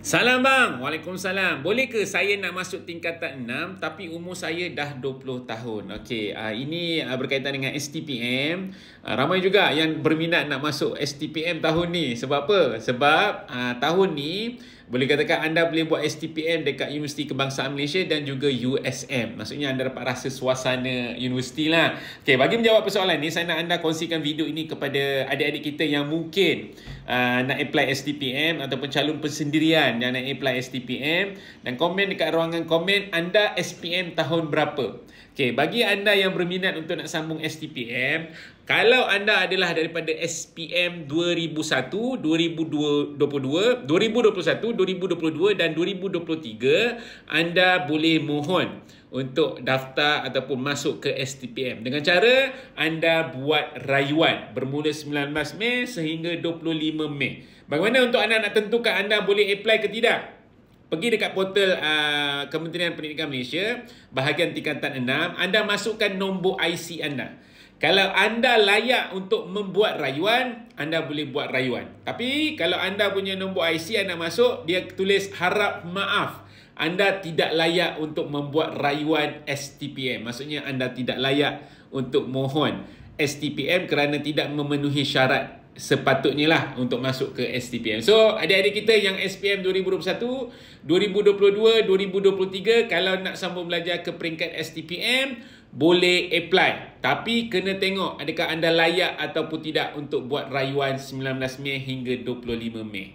Salam bang, Waalaikumsalam. Boleh ke saya nak masuk tingkatan 6 tapi umur saya dah 20 tahun? Okey, ini berkaitan dengan STPM. Ramai juga yang berminat nak masuk STPM tahun ni. Sebab apa? Sebab tahun ni boleh katakan anda boleh buat STPM dekat Universiti Kebangsaan Malaysia dan juga USM. Maksudnya anda dapat rasa suasana universiti lah. Okey, bagi menjawab persoalan ni, saya nak anda kongsikan video ini kepada adik-adik kita yang mungkin nak apply STPM ataupun calon persendirian yang nak apply STPM, dan komen dekat ruangan komen anda SPM tahun berapa. Okey, bagi anda yang berminat untuk nak sambung STPM, kalau anda adalah daripada SPM 2001, 2021, 2022 dan 2023, anda boleh mohon untuk daftar ataupun masuk ke STPM dengan cara anda buat rayuan bermula 19 Mei sehingga 25 Mei. Bagaimana untuk anda nak tentukan anda boleh apply ke tidak? Pergi dekat portal Kementerian Pendidikan Malaysia, bahagian tingkatan 6, anda masukkan nombor IC anda. Kalau anda layak untuk membuat rayuan, anda boleh buat rayuan. Tapi kalau anda punya nombor IC anda masuk, dia tulis harap maaf, anda tidak layak untuk membuat rayuan STPM. Maksudnya anda tidak layak untuk mohon STPM kerana tidak memenuhi syarat sepatutnya lah untuk masuk ke STPM. So, adik-adik kita yang SPM 2021, 2022, 2023, kalau nak sambung belajar ke peringkat STPM, boleh apply. Tapi kena tengok adakah anda layak ataupun tidak untuk buat rayuan 19 Mei hingga 25 Mei.